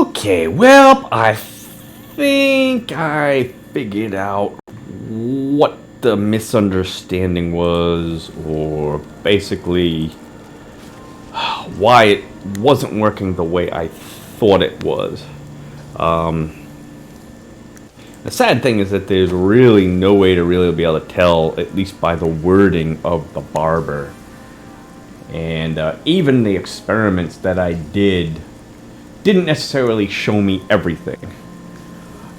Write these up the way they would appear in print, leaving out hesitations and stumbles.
Okay, well, I think I figured out what the misunderstanding was, or basically why it wasn't working the way I thought it was. The sad thing is that there's really no way to really be able to tell, at least by the wording of the barber. And even the experiments that I didn't necessarily show me everything.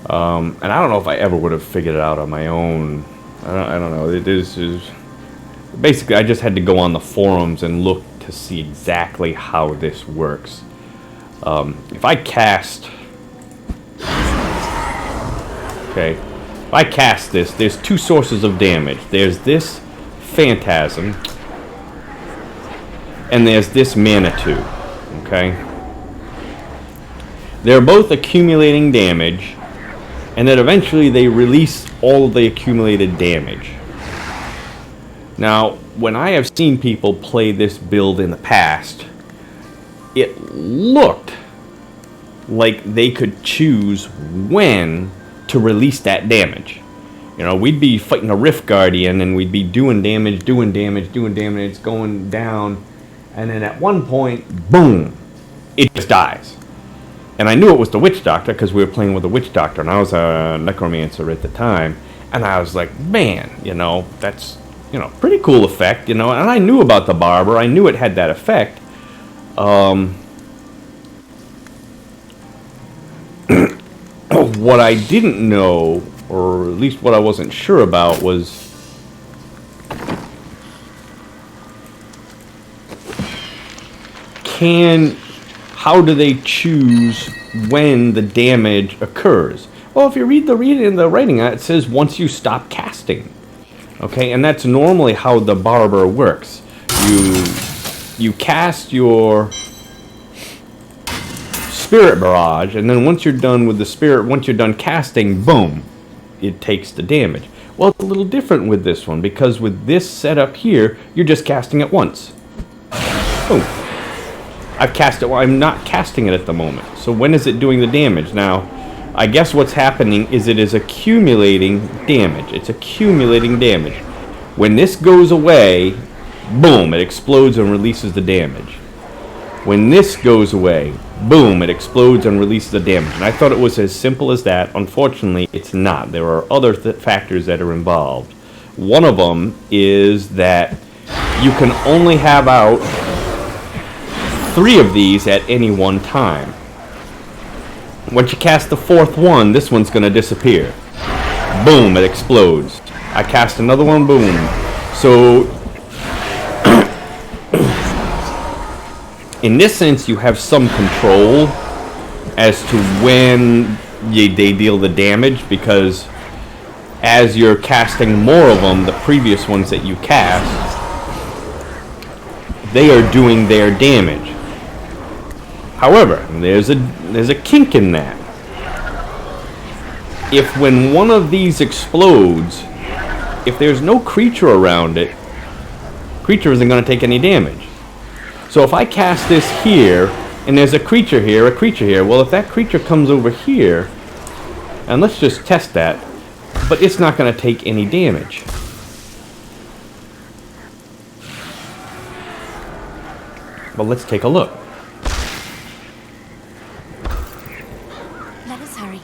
And I don't know if I ever would have figured it out on my own. I don't know. Basically, I just had to go on the forums and look to see exactly how this works. If I cast... Okay. If I cast this, there's two sources of damage. There's this phantasm, and there's this Manitou. Okay? They're both accumulating damage, and then eventually they release all of the accumulated damage. Now, when I have seen people play this build in the past, it looked like they could choose when to release that damage. You know, we'd be fighting a Rift Guardian, and we'd be doing damage, it's going down, and then at one point, boom, it just dies. And I knew it was the Witch Doctor because we were playing with the Witch Doctor, and I was a Necromancer at the time, and I was like, man, you know, that's, you know, pretty cool effect, you know, and I knew about the Barber, I knew it had that effect. What I didn't know, or at least what I wasn't sure about, was how do they choose when the damage occurs? Well, if you read the writing, it says once you stop casting. Okay, and that's normally how the Barber works. You cast your Spirit Barrage, and then once you're done with the Spirit, once you're done casting, boom, it takes the damage. Well, it's a little different with this one, because with this setup here, you're just casting it once. Boom. I've cast it. Well, I'm not casting it at the moment. So when is it doing the damage? Now, I guess what's happening is it is accumulating damage. It's accumulating damage. When this goes away, boom, it explodes and releases the damage. When this goes away, boom, it explodes and releases the damage. And I thought it was as simple as that. Unfortunately, it's not. There are other factors that are involved. One of them is that you can only have out 3 of these at any one time. Once you cast the 4th one, this one's going to disappear. Boom, it explodes. I cast another one, boom. So, in this sense, you have some control as to when they deal the damage, because as you're casting more of them, the previous ones that you cast, they are doing their damage. However, there's a kink in that. If when one of these explodes, if there's no creature around it, creature isn't going to take any damage. So if I cast this here, and there's a creature here, well, if that creature comes over here, and let's just test that, but it's not going to take any damage. Well, let's take a look. Let us hurry.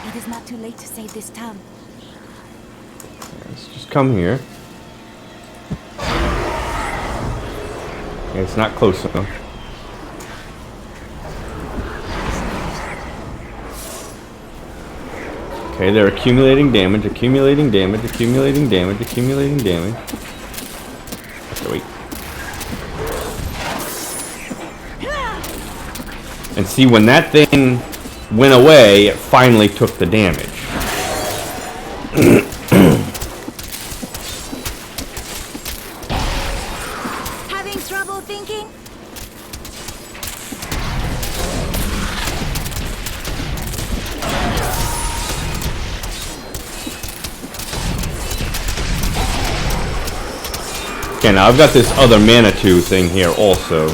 It is not too late to save this town. Let's just come here. It's not close enough. Okay, they're accumulating damage. Okay, wait. And see, when that thing went away, it finally took the damage. Having trouble thinking? Okay, now I've got this other Manitou thing here also.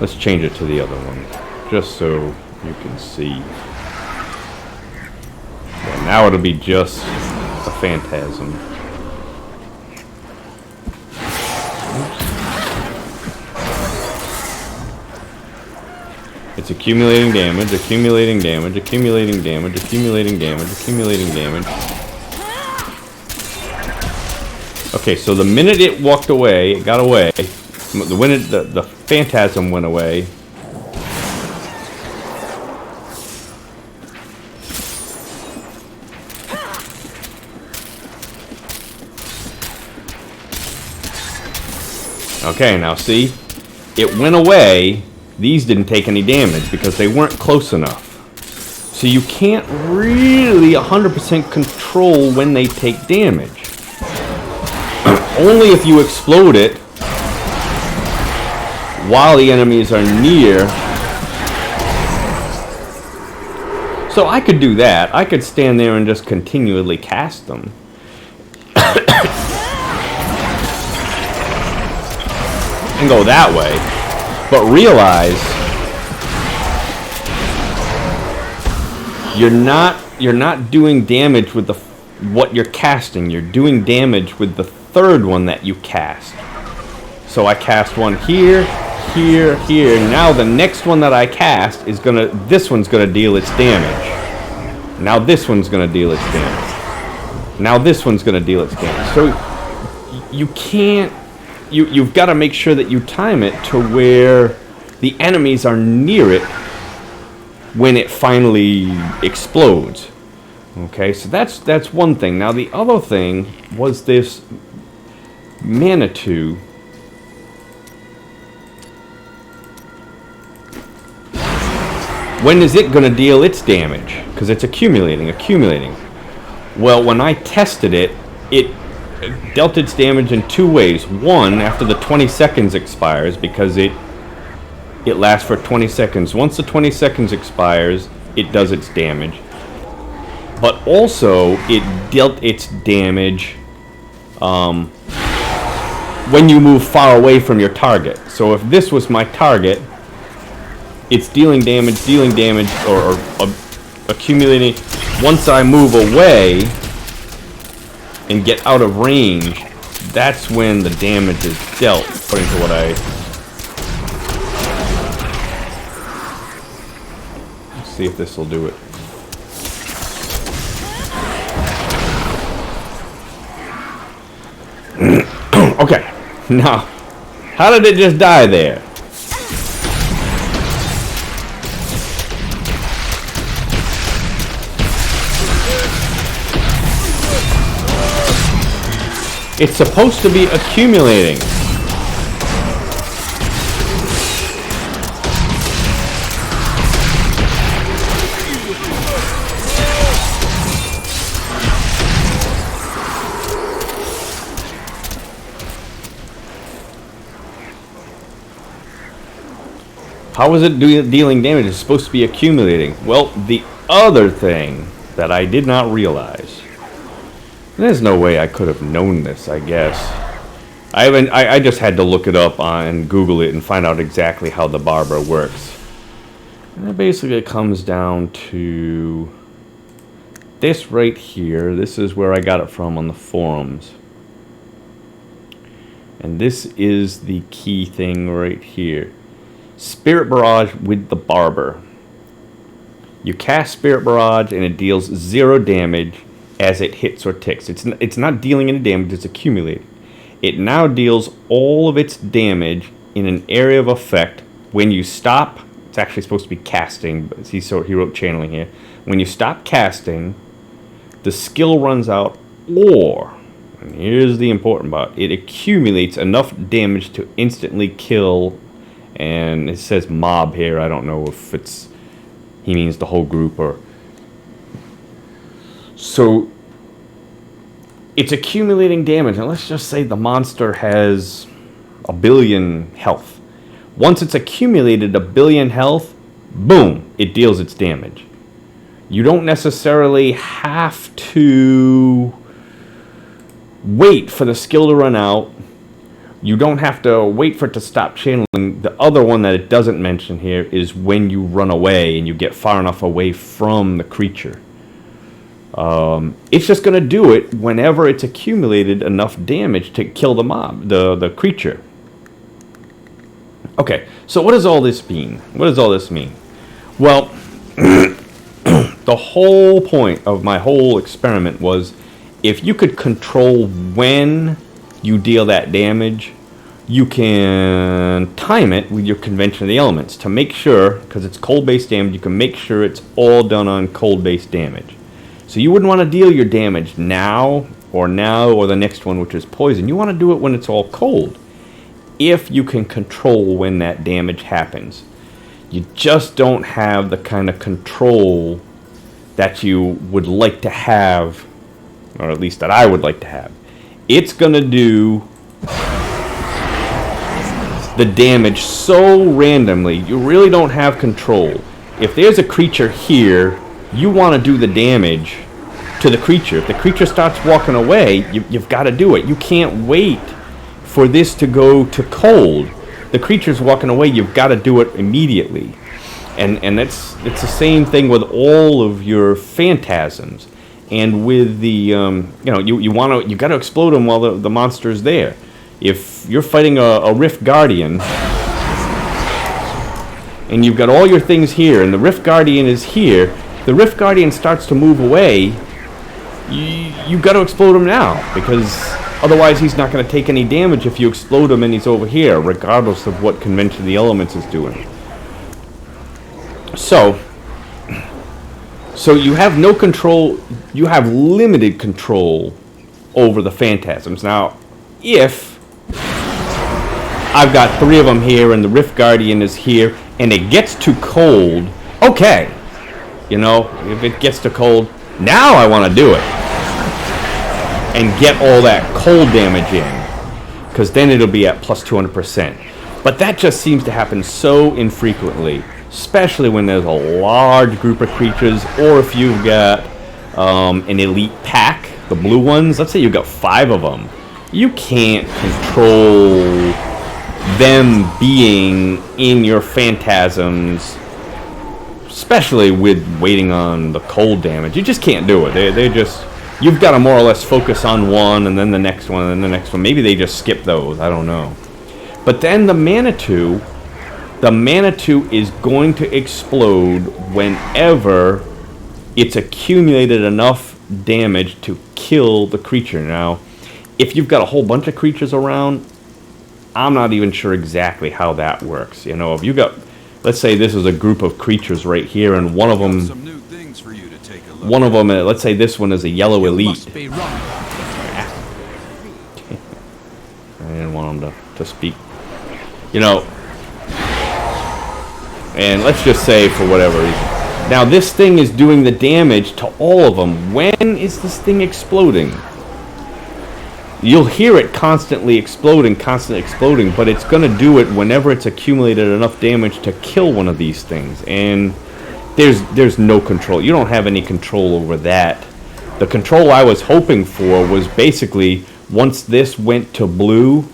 Let's change it to the other one, just so you can see. Yeah, now it'll be just a phantasm. It's accumulating damage, accumulating damage, accumulating damage, accumulating damage, accumulating damage. Okay, so the minute it walked away, it got away. The phantasm went away. Okay, now see? It went away. These didn't take any damage because they weren't close enough. So you can't really 100% control when they take damage. Only if you explode it while the enemies are near. So I could do that. I could stand there and just continually cast them. And go that way. But realize you're not doing damage with what you're casting. You're doing damage with the third one that you cast. So I cast one here, here, here. Now the next one that I cast is this one's gonna deal its damage. Now this one's gonna deal its damage. Now this one's gonna deal its damage. So you can't. You've got to make sure that you time it to where the enemies are near it when it finally explodes. Okay, so that's one thing. Now the other thing was this Manitou. When is it going to deal its damage? Because it's accumulating. Well, when I tested it, it dealt its damage in two ways. One, after the 20 seconds expires, because it lasts for 20 seconds. Once the 20 seconds expires, it does its damage. But also, it dealt its damage when you move far away from your target. So if this was my target, it's dealing damage, or accumulating. Once I move away and get out of range, that's when the damage is dealt, according to what let's see if this will do it. Okay, now, how did it just die there? It's supposed to be accumulating. How is it dealing damage? It's supposed to be accumulating. Well, the other thing that I did not realize. There's no way I could have known this, I guess. I just had to look it up and Google it and find out exactly how the barber works. And it basically comes down to this right here. This is where I got it from on the forums. And this is the key thing right here. Spirit Barrage with the barber. You cast Spirit Barrage and it deals 0 damage as it hits or ticks. It's not dealing any damage, it's accumulating. It now deals all of its damage in an area of effect when you stop. It's actually supposed to be casting, but he wrote channeling here. When you stop casting, the skill runs out, or, and here's the important part, it accumulates enough damage to instantly kill, and it says mob here. I don't know if he means the whole group or. So it's accumulating damage, and let's just say the monster has 1 billion health. Once it's accumulated 1 billion health, boom, it deals its damage. You don't necessarily have to wait for the skill to run out, You don't have to wait for it to stop channeling. The other one that it doesn't mention here is when you run away and you get far enough away from the creature. It's just going to do it whenever it's accumulated enough damage to kill the mob, the creature. Okay, so what does all this mean? What does all this mean? Well, the whole point of my whole experiment was if you could control when you deal that damage, you can time it with your Convention of the Elements to make sure, because it's cold-based damage, you can make sure it's all done on cold-based damage. So you wouldn't want to deal your damage now or the next one, which is poison. You want to do it when it's all cold, if you can control when that damage happens. You just don't have the kind of control that you would like to have, or at least that I would like to have. It's going to do the damage so randomly, you really don't have control. If there's a creature here, you want to do the damage to the creature. If the creature starts walking away, you've got to do it. You can't wait for this to go to cold. The creature's walking away, you've got to do it immediately. And it's the same thing with all of your phantasms. And with the you got to explode them while the monster's there. If you're fighting a Rift Guardian and you've got all your things here and the Rift Guardian is here, the Rift Guardian starts to move away, you've got to explode him now, because otherwise he's not going to take any damage if you explode him and he's over here, regardless of what Convention of the Elements is doing. So you have no control, you have limited control over the phantasms. Now, if I've got 3 of them here and the Rift Guardian is here and it gets too cold, okay, if it gets too cold, now I want to do it and get all that cold damage in, because then it'll be at plus 200%. But that just seems to happen so infrequently, especially when there's a large group of creatures, or if you've got an elite pack, the blue ones. Let's say you've got 5 of them. You can't control them being in your phantasms, especially with waiting on the cold damage. You just can't do it. They just, you've got to more or less focus on one and then the next one and then the next one. Maybe they just skip those, I don't know. But then the Manitou is going to explode whenever it's accumulated enough damage to kill the creature. Now, if you've got a whole bunch of creatures around, I'm not even sure exactly how that works. If you got, let's say this is a group of creatures right here, and one of them, let's say this one is a yellow elite. I didn't want him to speak. And let's just say for whatever reason. Now this thing is doing the damage to all of them. When is this thing exploding? You'll hear it constantly exploding, but it's going to do it whenever it's accumulated enough damage to kill one of these things. And there's no control. You don't have any control over that. The control I was hoping for was basically, once this went to blue,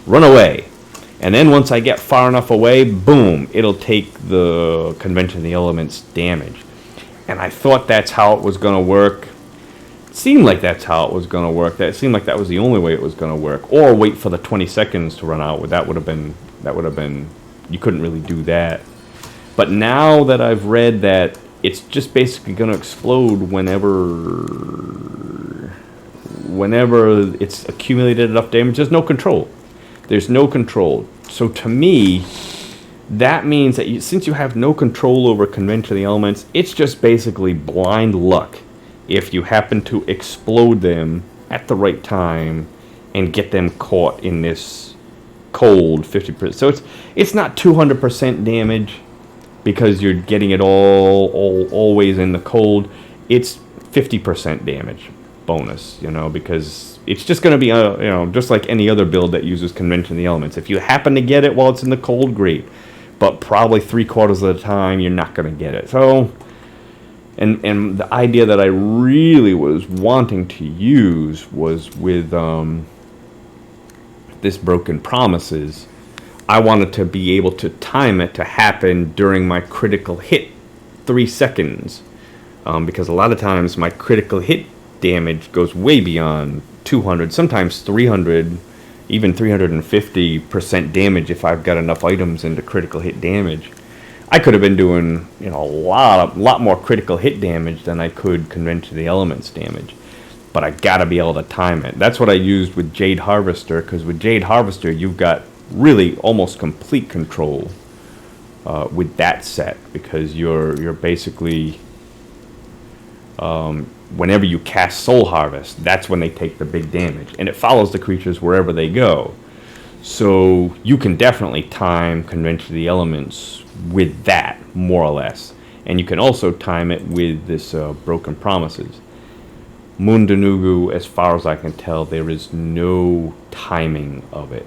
run away. And then once I get far enough away, boom, it'll take the Convention of the Elements damage. And I thought that's how it was going to work. It seemed like that's how it was going to work. It seemed like that was the only way it was going to work. Or wait for the 20 seconds to run out. That would have been, you couldn't really do that. But now that I've read that it's just basically going to explode whenever it's accumulated enough damage, there's no control. There's no control. So to me, that means that since you have no control over Convention of the Elements, it's just basically blind luck if you happen to explode them at the right time and get them caught in this cold 50%. So it's not 200% damage because you're getting it always in the cold. It's 50% damage bonus, because it's just going to be just like any other build that uses Convention of the Elements. If you happen to get it while it's in the cold, great, but probably 3/4 of the time you're not going to get it. So and the idea that I really was wanting to use was with this Broken Promises, I wanted to be able to time it to happen during my critical hit 3 seconds. Because a lot of times my critical hit damage goes way beyond 200, sometimes 300, even 350% damage if I've got enough items into critical hit damage. I could have been doing, a lot more critical hit damage than I could Convention of the Elements damage. But I gotta be able to time it. That's what I used with Jade Harvester, because with Jade Harvester you've got really almost complete control with that set, because you're basically whenever you cast Soul Harvest, that's when they take the big damage, and it follows the creatures wherever they go. So you can definitely time Convention of the Elements with that, more or less, and you can also time it with this Broken Promises. Mundunugu, as far as I can tell, there is no timing of it.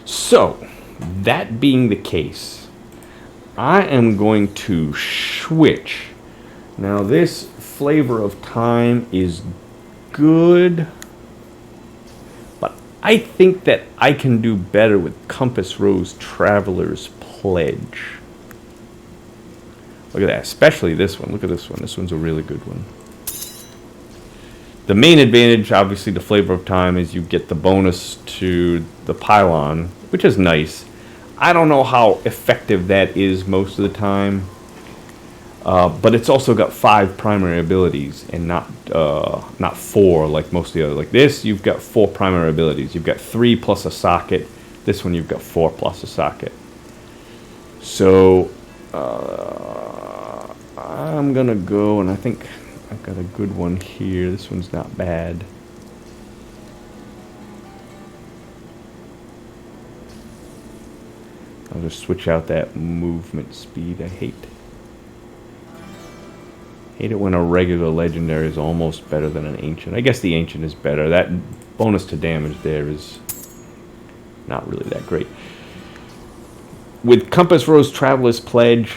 So, that being the case, I am going to switch. Now, this Flavor of Time is good, but I think that I can do better with Compass Rose Traveler's Pledge. Look at that, especially this one. Look at this one. This one's a really good one. The main advantage, obviously, the Flavor of Time, is you get the bonus to the pylon, which is nice. I don't know how effective that is most of the time, but it's also got 5 primary abilities and not 4 like most of the other. Like this, you've got 4 primary abilities. You've got 3 plus a socket. This one, you've got 4 plus a socket. So I'm gonna go, and I think I've got a good one here. This one's not bad. I'll just switch out that movement speed. I hate it when a regular legendary is almost better than an ancient. I guess the ancient is better. That bonus to damage there is not really that great. With Compass Rose Traveler's Pledge,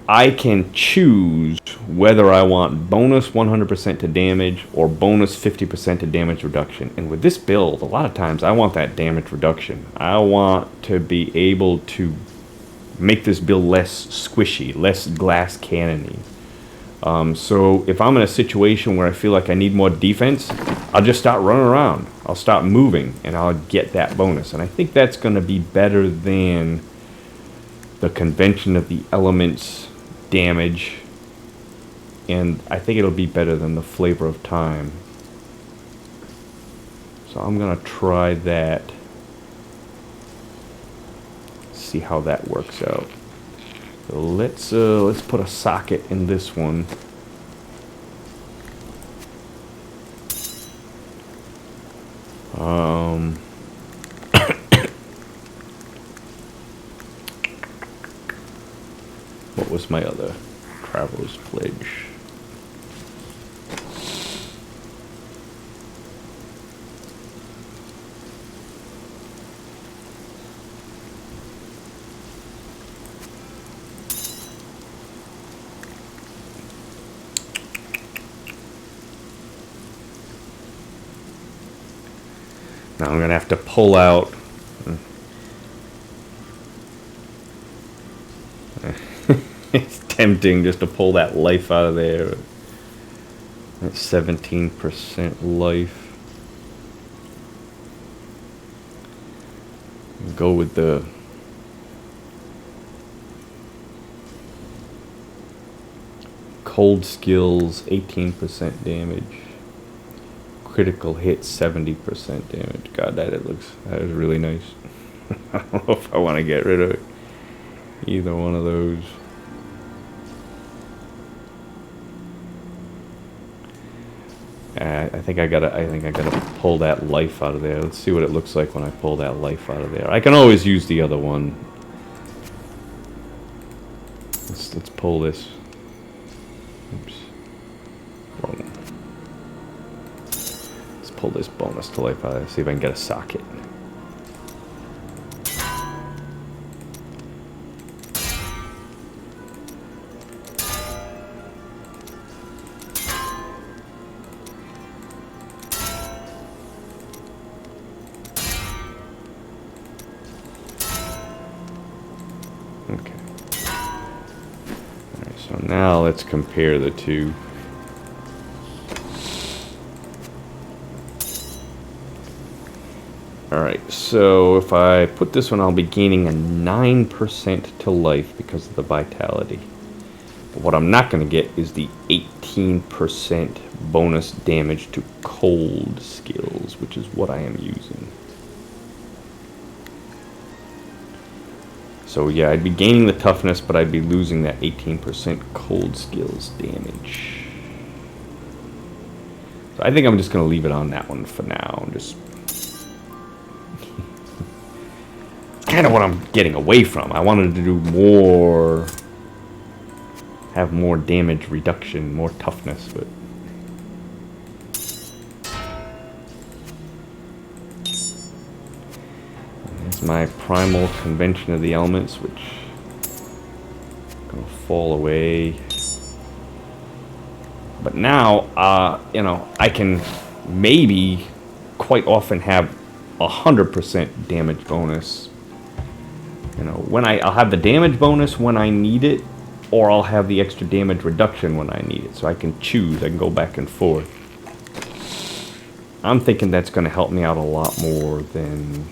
I can choose whether I want bonus 100% to damage or bonus 50% to damage reduction. And with this build, a lot of times I want that damage reduction. I want to be able to make this build less squishy, less glass cannony. So if I'm in a situation where I feel like I need more defense, I'll just start running around. I'll start moving and I'll get that bonus. And I think that's going to be better than the Convention of the Elements damage, and I think it'll be better than the Flavor of Time. So I'm gonna try that, see how that works out. So let's put a socket in this one. What was my other Traveler's Pledge? Now I'm going to have to pull out. It's tempting just to pull that life out of there. That's 17% life. Go with the Cold Skills, 18% damage. Critical hit, 70% damage. God, that is really nice. I don't know if I want to get rid of either one of those. I think I gotta pull that life out of there. Let's see what it looks like when I pull that life out of there. I can always use the other one. Let's pull this. Oops. Wrong one. Let's pull this bonus to life out of there. See if I can get a socket. So now let's compare the two. Alright, so if I put this one, I'll be gaining a 9% to life because of the vitality. But what I'm not going to get is the 18% bonus damage to cold skills, which is what I am using. So yeah, I'd be gaining the toughness, but I'd be losing that 18% cold skills damage. So I think I'm just going to leave it on that one for now. Just kind of what I'm getting away from. I wanted to do more, have more damage reduction, more toughness, but there's my primal convention of the elements, which is gonna fall away. But now, you know, I can maybe quite often have 100% damage bonus. You know, when I'll have the damage bonus when I need it, or I'll have the extra damage reduction when I need it. So I can choose. I can go back and forth. I'm thinking that's going to help me out a lot more than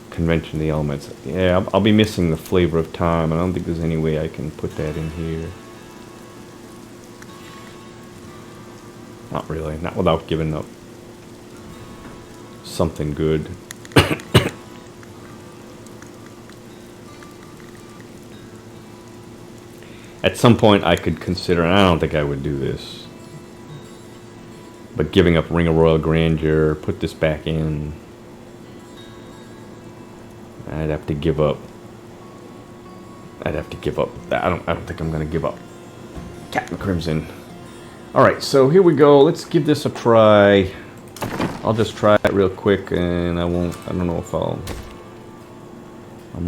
Convention of the Elements. Yeah, I'll be missing the Flavor of Time. I don't think there's any way I can put that in here. Not really. Not without giving up something good. At some point I could consider, and I don't think I would do this, but giving up Ring of Royal Grandeur, put this back in. I'd have to give up. I don't think I'm gonna give up Captain Crimson. Alright, so here we go. Let's give this a try. I'll just try it real quick, and I don't know if I'm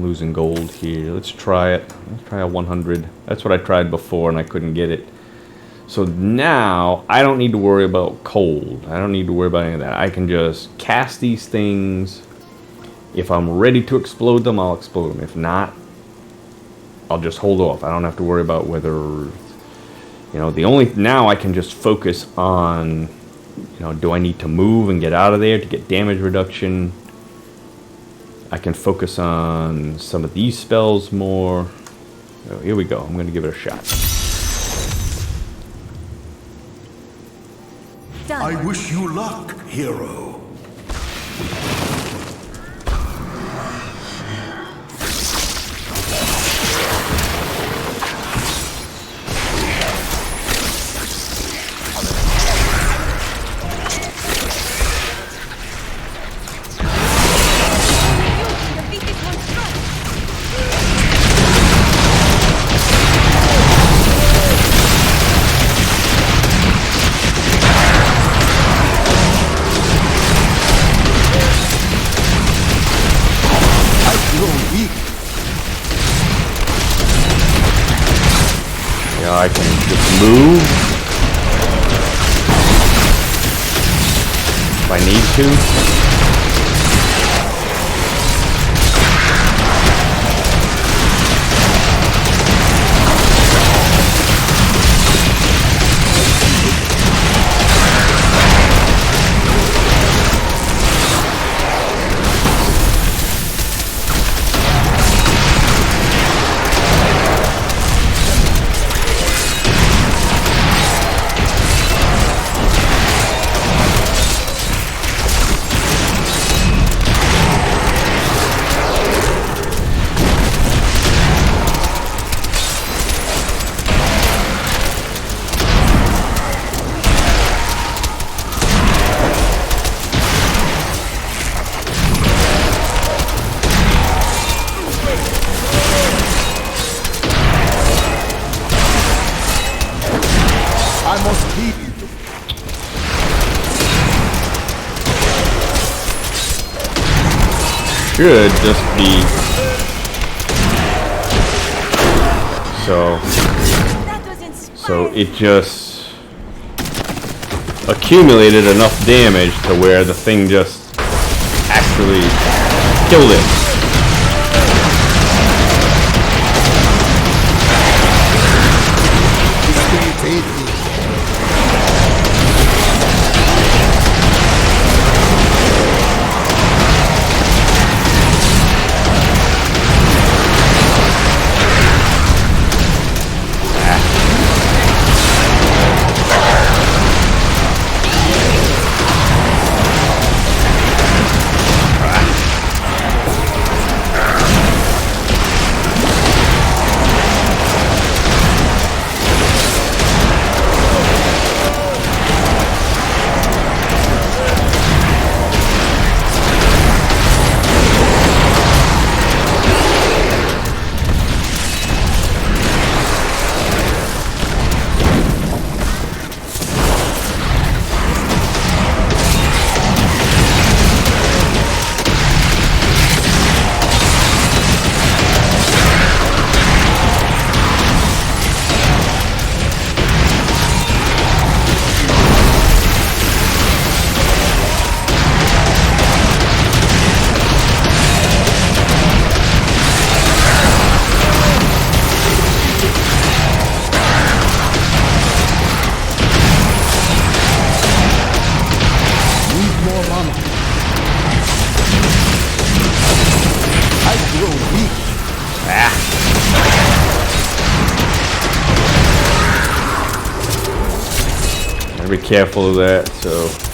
losing gold here. Let's try it. Let's try a 100. That's what I tried before and I couldn't get it. So now I don't need to worry about cold. I don't need to worry about any of that. I can just cast these things. If I'm ready to explode them, I'll explode them. If not, I'll just hold off. I don't have to worry about whether, you know, now I can just focus on, you know, do I need to move and get out of there to get damage reduction? I can focus on some of these spells more. Oh, here we go. I'm going to give it a shot. Done. I wish you luck, hero. I can just move if I need to. Should just be so it just accumulated enough damage to where the thing just actually killed it. Gotta be careful of that, so.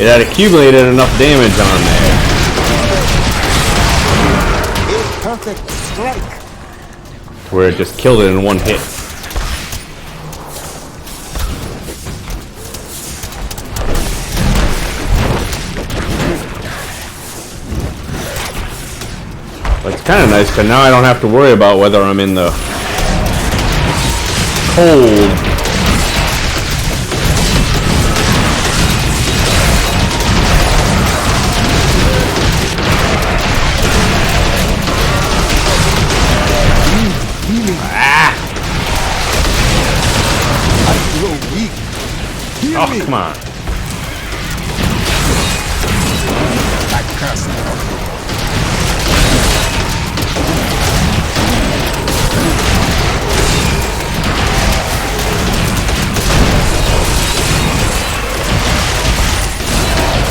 It had accumulated enough damage on there. A perfect strike. Where it just killed it in one hit. But it's kind of nice because now I don't have to worry about whether I'm in the cold. Heal Oh, me. come on. I cast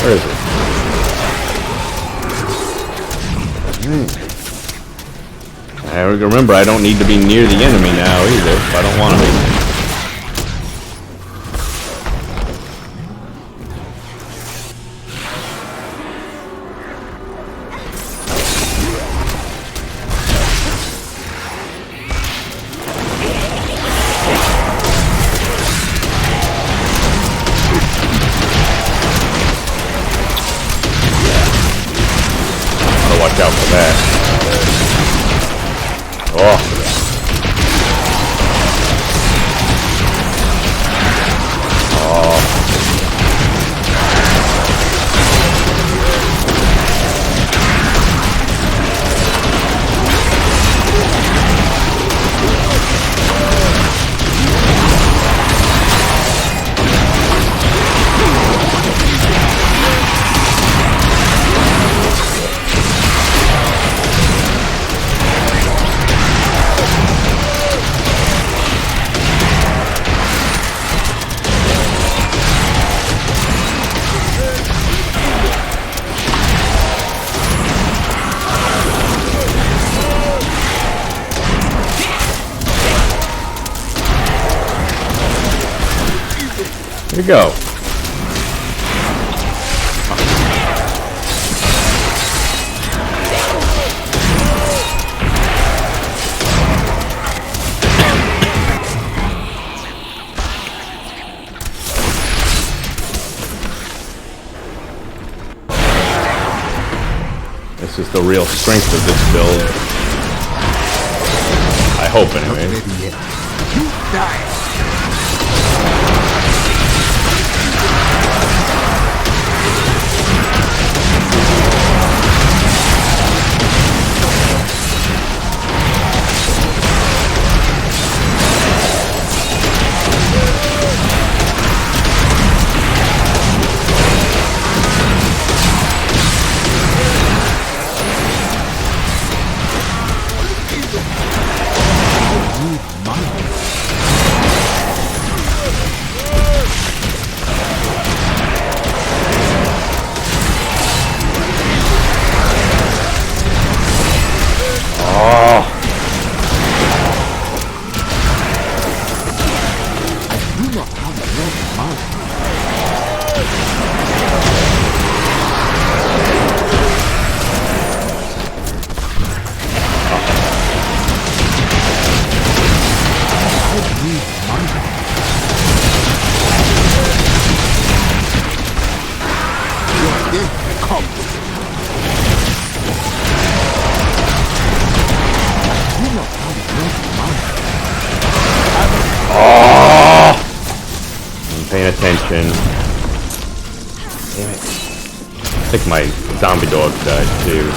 Where is it? I remember I don't need to be near the enemy now either, if I don't want to be. Watch out for that. Oh. Here we go. This is the real strength of this build. I hope, anyway. Ready yet. You die. Paying attention. Damn it. I think my zombie dog died too.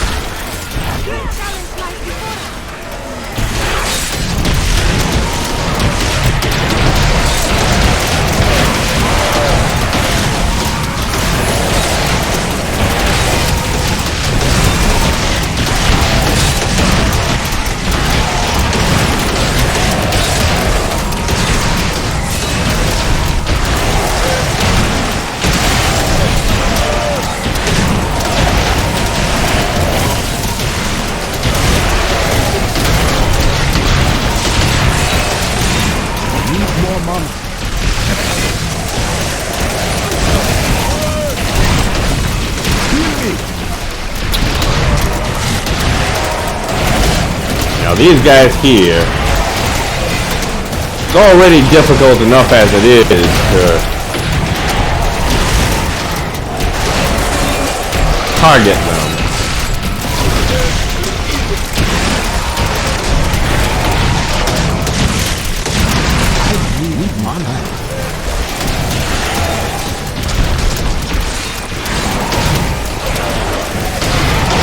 Now these guys here, it's already difficult enough as it is to target them. I need mana.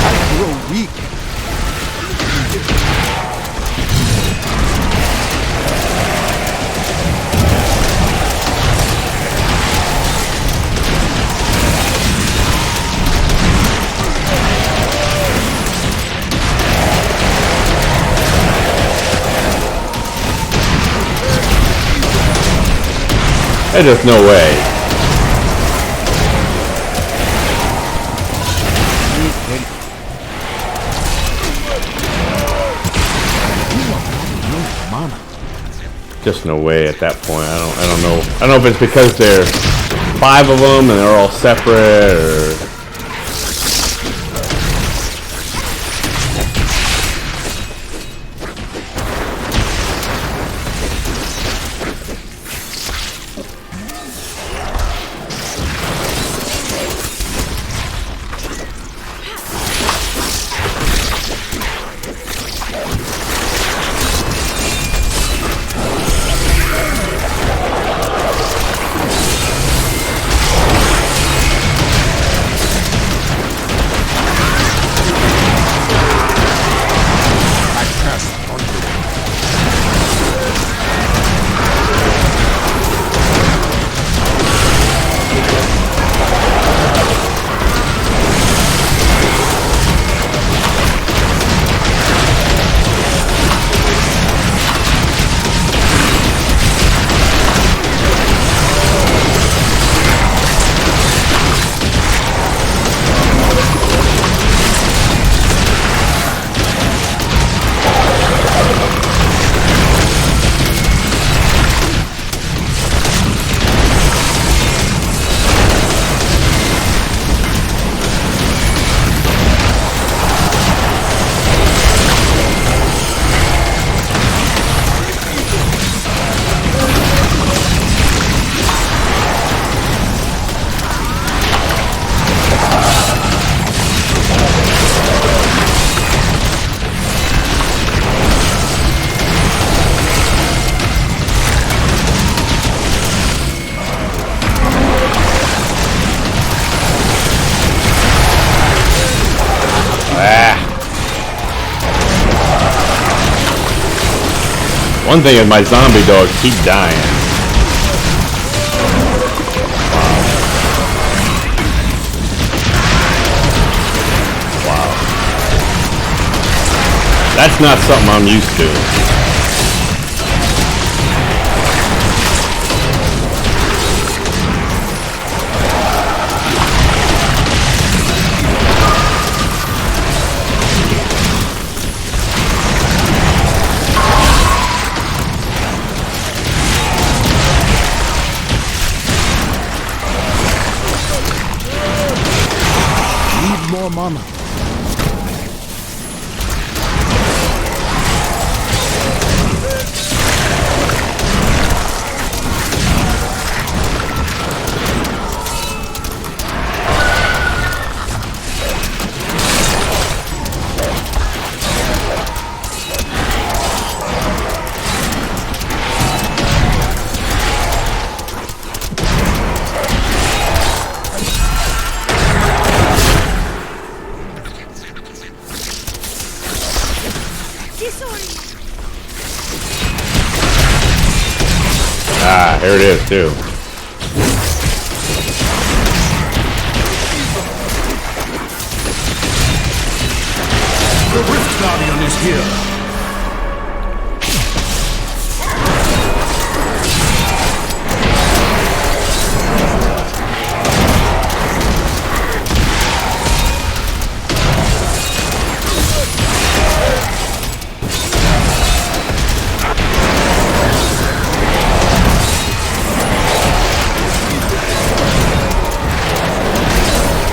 I grow weak. There's just no way. Just no way at that point. I don't know. I don't know if it's because there's 5 of them and they're all separate or. One thing is my zombie dogs keep dying. Wow. That's not something I'm used to. More mana. Ah, here it is too. The Rift Guardian is here.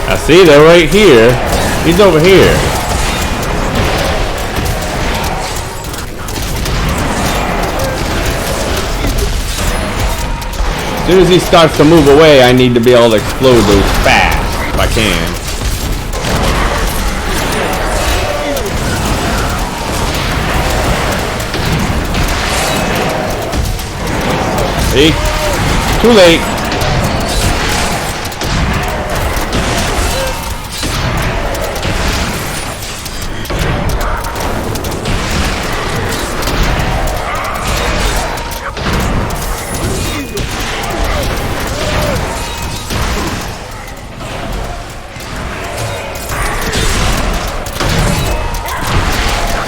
I see, they're right here. He's over here. As soon as he starts to move away, I need to be able to explode those fast, if I can. See? Too late.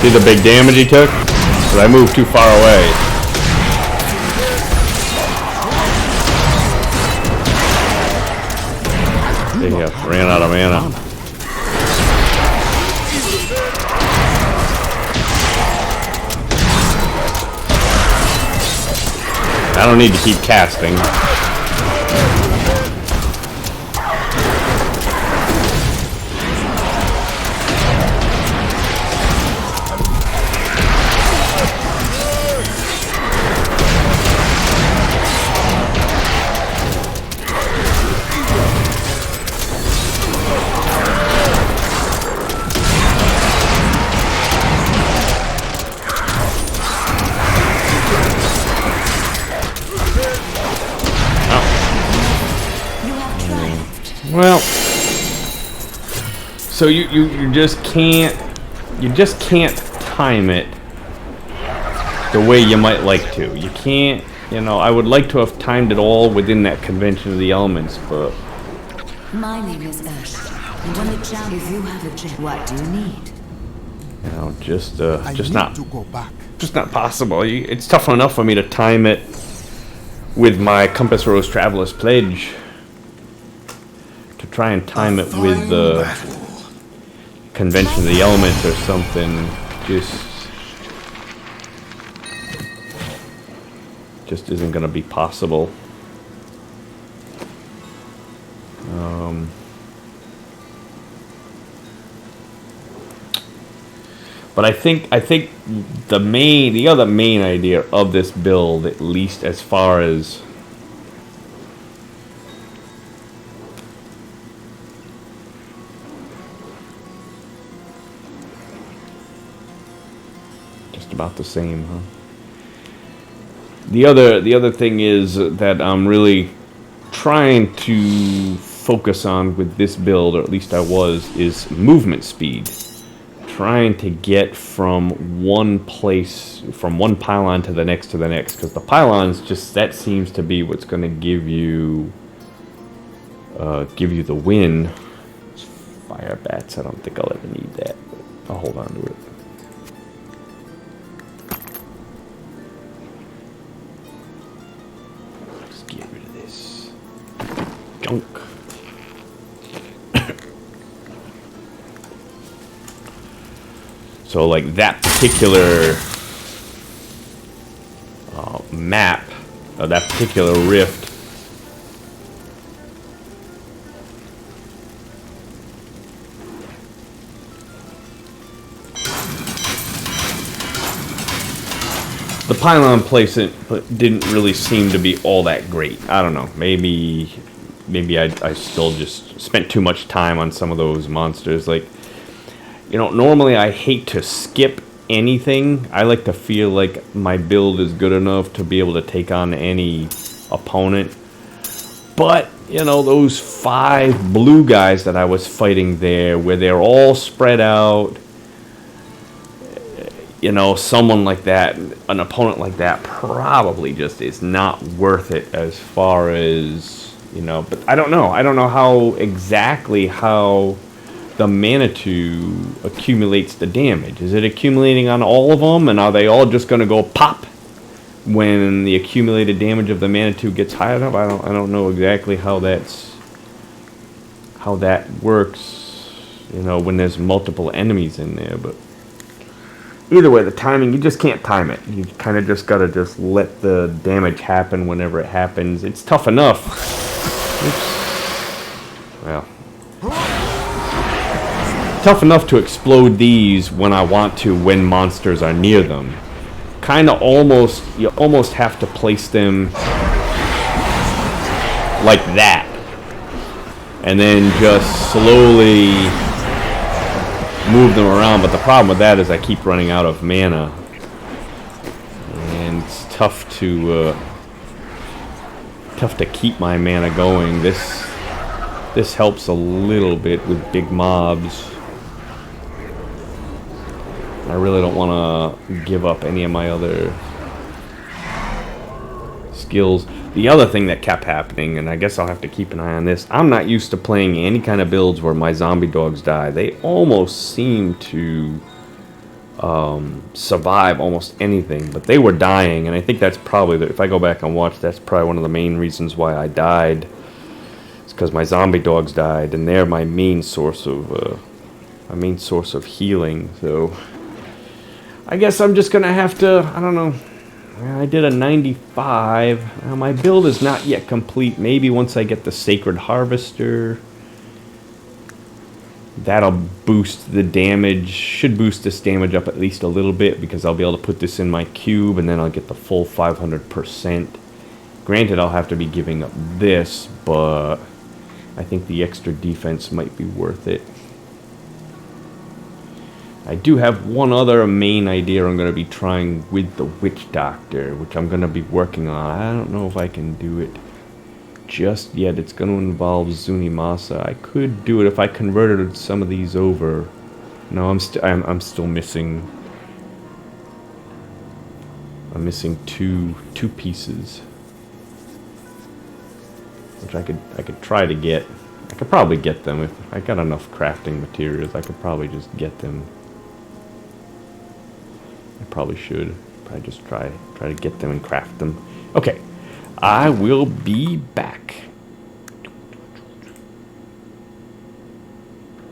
See the big damage he took? But I moved too far away. There you go. Ran out of mana. I don't need to keep casting. Well, so you just can't time it the way you might like to. You can't, you know, I would like to have timed it all within that convention of the elements, but My name is Ash. And on the jam, if you have a gem, what do you need? you know, just I not need to go back. just not possible. It's tough enough for me to time it with my Compass Rose Traveler's Pledge. To try and time it with the Convention of the Elements or something, just isn't going to be possible. But I think the other main idea of this build, at least as far as about the same, huh? The other thing is that I'm really trying to focus on with this build, or at least I was, is movement speed. trying to get from one place, from one pylon to the next, because the pylons just, that seems to be what's going to give you the win. Fire bats, I don't think I'll ever need that, but I'll hold on to it. Let's get rid of this junk. So like that particular map, that particular rift, the pylon placement didn't really seem to be all that great. I don't know. Maybe I still just spent too much time on some of those monsters. Like, you know, normally I hate to skip anything. I like to feel like my build is good enough to be able to take on any opponent. But, you know, those 5 blue guys that I was fighting there, where they're all spread out, you know, someone like that, an opponent like that, probably just is not worth it as far as, you know. But I don't know. I don't know how exactly how the Manitou accumulates the damage. Is it accumulating on all of them, and are they all just going to go pop when the accumulated damage of the Manitou gets high enough? I don't know exactly how that works, you know, when there's multiple enemies in there. But either way, the timing, you just can't time it. You kind of just got to just let the damage happen whenever it happens. It's tough enough. Oops. Well, tough enough to explode these when I want to, when monsters are near them. Kind of you almost have to place them like that, and then just slowly move them around. But the problem with that is I keep running out of mana, and it's tough to keep my mana going. This helps a little bit with big mobs. I really don't want to give up any of my other skills. The other thing that kept happening, and I guess I'll have to keep an eye on this, I'm not used to playing any kind of builds where my zombie dogs die. They almost seem to survive almost anything, but they were dying, and I think that's probably, if I go back and watch, that's probably one of the main reasons why I died. It's because my zombie dogs died, and they're my main source of healing. So I guess I'm just gonna have to, I don't know. I did a 95. Now, my build is not yet complete. Maybe once I get the Sacred Harvester, that'll boost the damage. Should boost this damage up at least a little bit, because I'll be able to put this in my cube, and then I'll get the full 500%. Granted, I'll have to be giving up this, but I think the extra defense might be worth it. I do have one other main idea I'm going to be trying with the Witch Doctor, which I'm going to be working on. I don't know if I can do it just yet. It's going to involve Zunimasa. I could do it if I converted some of these over. No, I'm still missing. I'm missing two pieces, which I could try to get. I could probably get them if I got enough crafting materials. I could probably just get them. I probably should. Probably just try to get them and craft them. Okay, I will be back.